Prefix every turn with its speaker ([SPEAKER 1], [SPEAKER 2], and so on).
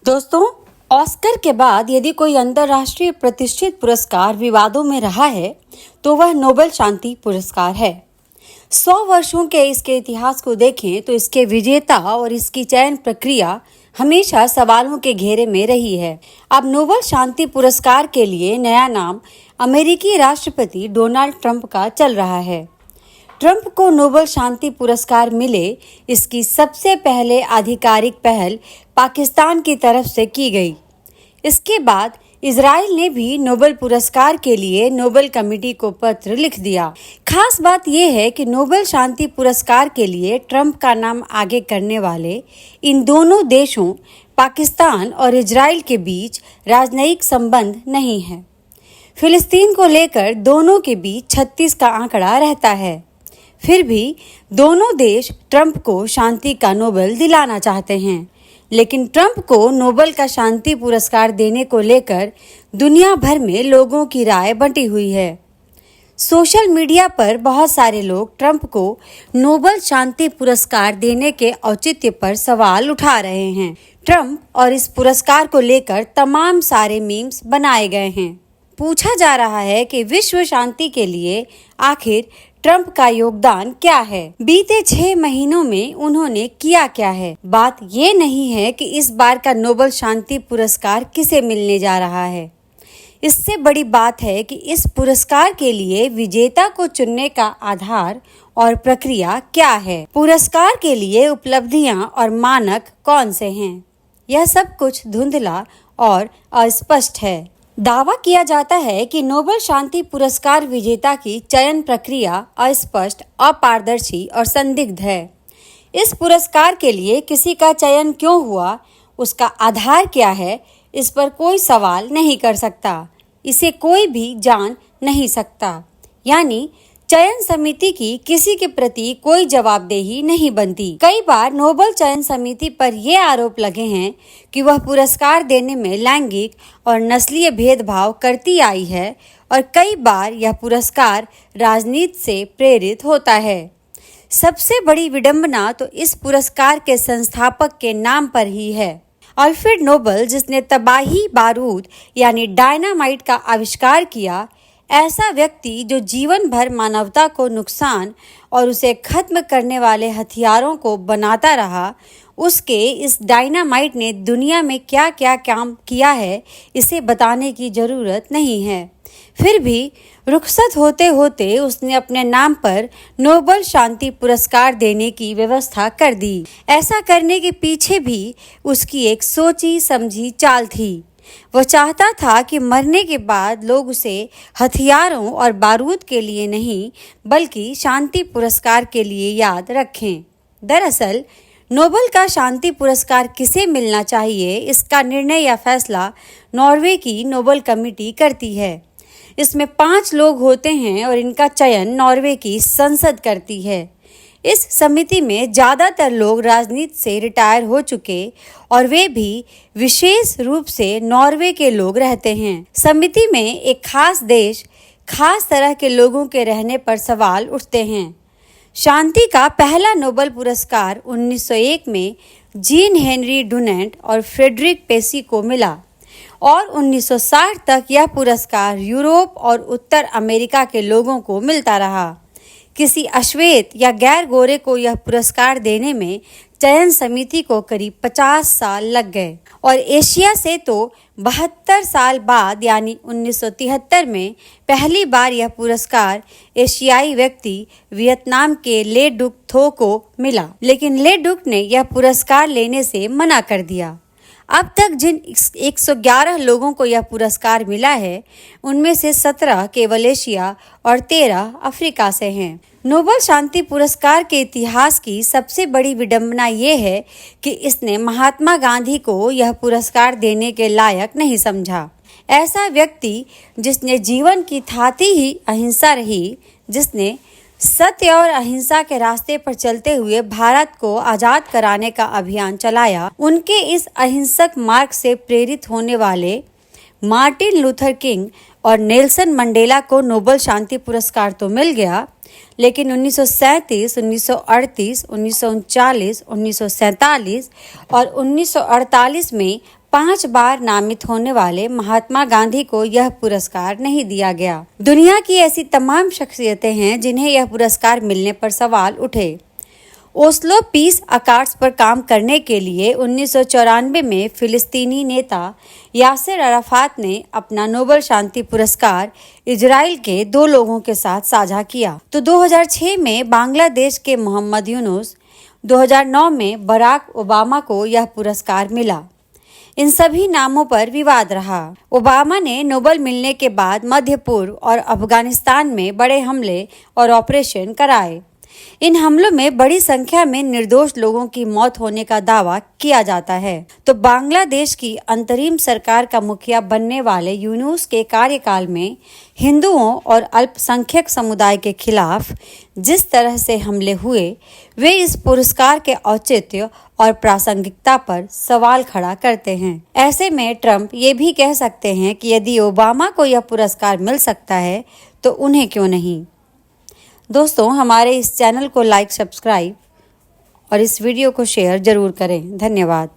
[SPEAKER 1] दोस्तों, ऑस्कर के बाद यदि कोई अंतर्राष्ट्रीय प्रतिष्ठित पुरस्कार विवादों में रहा है तो वह नोबेल शांति पुरस्कार है। 100 वर्षों के इसके इतिहास को देखें तो इसके विजेता और इसकी चयन प्रक्रिया हमेशा सवालों के घेरे में रही है। अब नोबेल शांति पुरस्कार के लिए नया नाम अमेरिकी राष्ट्रपति डोनाल्ड ट्रंप का चल रहा है। ट्रंप को नोबेल शांति पुरस्कार मिले, इसकी सबसे पहले आधिकारिक पहल पाकिस्तान की तरफ से की गई। इसके बाद इजराइल ने भी नोबेल पुरस्कार के लिए नोबेल कमेटी को पत्र लिख दिया। खास बात यह है कि नोबेल शांति पुरस्कार के लिए ट्रंप का नाम आगे करने वाले इन दोनों देशों पाकिस्तान और इजराइल के बीच राजनयिक संबंध नहीं है। फिलिस्तीन को लेकर दोनों के बीच 36 का आंकड़ा रहता है। फिर भी दोनों देश ट्रंप को शांति का नोबेल दिलाना चाहते हैं, लेकिन ट्रंप को नोबेल का शांति पुरस्कार देने को लेकर दुनिया भर में लोगों की राय बंटी हुई है। सोशल मीडिया पर बहुत सारे लोग ट्रंप को नोबेल शांति पुरस्कार देने के औचित्य पर सवाल उठा रहे हैं। ट्रंप और इस पुरस्कार को लेकर तमाम सारे मीम्स बनाए गए हैं। पूछा जा रहा है कि विश्व शांति के लिए आखिर ट्रंप का योगदान क्या है, बीते 6 महीनों में उन्होंने किया क्या है। बात ये नहीं है कि इस बार का नोबेल शांति पुरस्कार किसे मिलने जा रहा है। इससे बड़ी बात है कि इस पुरस्कार के लिए विजेता को चुनने का आधार और प्रक्रिया क्या है। पुरस्कार के लिए उपलब्धियां और मानक कौन से हैं, यह सब कुछ धुंधला और अस्पष्ट है। दावा किया जाता है कि नोबेल शांति पुरस्कार विजेता की चयन प्रक्रिया अस्पष्ट, अपारदर्शी और संदिग्ध है। इस पुरस्कार के लिए किसी का चयन क्यों हुआ, उसका आधार क्या है, इस पर कोई सवाल नहीं कर सकता। इसे कोई भी जान नहीं सकता। यानी चयन समिति की किसी के प्रति कोई जवाबदेही नहीं बनती। कई बार नोबेल चयन समिति पर ये आरोप लगे हैं कि वह पुरस्कार देने में लैंगिक और नस्लीय भेदभाव करती आई है और कई बार यह पुरस्कार राजनीति से प्रेरित होता है। सबसे बड़ी विडंबना तो इस पुरस्कार के संस्थापक के नाम पर ही है। अल्फ्रेड नोबेल, जिसने तबाही बारूद यानी डायनामाइट का आविष्कार किया, ऐसा व्यक्ति जो जीवन भर मानवता को नुकसान और उसे खत्म करने वाले हथियारों को बनाता रहा, उसके इस डायनामाइट ने दुनिया में क्या क्या काम किया है इसे बताने की जरूरत नहीं है। फिर भी रुखसत होते होते उसने अपने नाम पर नोबेल शांति पुरस्कार देने की व्यवस्था कर दी। ऐसा करने के पीछे भी उसकी एक सोची समझी चाल थी। वह चाहता था कि मरने के बाद लोग उसे हथियारों और बारूद के लिए नहीं बल्कि शांति पुरस्कार के लिए याद रखें। दरअसल नोबेल का शांति पुरस्कार किसे मिलना चाहिए, इसका निर्णय या फैसला नॉर्वे की नोबेल कमेटी करती है। इसमें 5 लोग होते हैं और इनका चयन नॉर्वे की संसद करती है। इस समिति में ज़्यादातर लोग राजनीति से रिटायर हो चुके और वे भी विशेष रूप से नॉर्वे के लोग रहते हैं। समिति में एक खास देश, खास तरह के लोगों के रहने पर सवाल उठते हैं। शांति का पहला नोबेल पुरस्कार 1901 में जीन हेनरी डुनेंट और फ्रेडरिक पेसी को मिला और 1960 तक यह पुरस्कार यूरोप और उत्तर अमेरिका के लोगों को मिलता रहा। किसी अश्वेत या गैर गोरे को यह पुरस्कार देने में चयन समिति को करीब 50 साल लग गए और एशिया से तो 72 साल बाद यानी 1973 में पहली बार यह पुरस्कार एशियाई व्यक्ति वियतनाम के ले डुक थो को मिला, लेकिन ले डुक ने यह पुरस्कार लेने से मना कर दिया। अब तक जिन 111 लोगों को यह पुरस्कार मिला है, उनमें से 17 केवल एशिया और 13 अफ्रीका से हैं। नोबेल शांति पुरस्कार के इतिहास की सबसे बड़ी विडंबना ये है कि इसने महात्मा गांधी को यह पुरस्कार देने के लायक नहीं समझा। ऐसा व्यक्ति जिसने जीवन की थाती ही अहिंसा रही, जिसने सत्य और अहिंसा के रास्ते पर चलते हुए भारत को आजाद कराने का अभियान चलाया, उनके इस अहिंसक मार्ग से प्रेरित होने वाले मार्टिन लूथर किंग और नेल्सन मंडेला को नोबेल शांति पुरस्कार तो मिल गया, लेकिन 1937, 1938, 1939, 1947 और 1948 में 5 बार नामित होने वाले महात्मा गांधी को यह पुरस्कार नहीं दिया गया। दुनिया की ऐसी तमाम शख्सियतें हैं जिन्हें यह पुरस्कार मिलने पर सवाल उठे। ओस्लो पीस अकार्ड्स पर काम करने के लिए 1994 में फिलिस्तीनी नेता यासिर अराफात ने अपना नोबेल शांति पुरस्कार इजराइल के 2 लोगों के साथ साझा किया। तो 2006 में बांग्लादेश के मोहम्मद यूनुस, 2009 में बराक ओबामा को यह पुरस्कार मिला। इन सभी नामों पर विवाद रहा। ओबामा ने नोबेल मिलने के बाद मध्य पूर्व और अफगानिस्तान में बड़े हमले और ऑपरेशन कराए। इन हमलों में बड़ी संख्या में निर्दोष लोगों की मौत होने का दावा किया जाता है। तो बांग्लादेश की अंतरिम सरकार का मुखिया बनने वाले यूनुस के कार्यकाल में हिंदुओं और अल्पसंख्यक समुदाय के खिलाफ जिस तरह से हमले हुए, वे इस पुरस्कार के औचित्य और प्रासंगिकता पर सवाल खड़ा करते हैं। ऐसे में ट्रंप ये भी कह सकते हैं कि यदि ओबामा को यह पुरस्कार मिल सकता है तो उन्हें क्यों नहीं। दोस्तों, हमारे इस चैनल को लाइक, सब्सक्राइब और इस वीडियो को शेयर जरूर करें। धन्यवाद।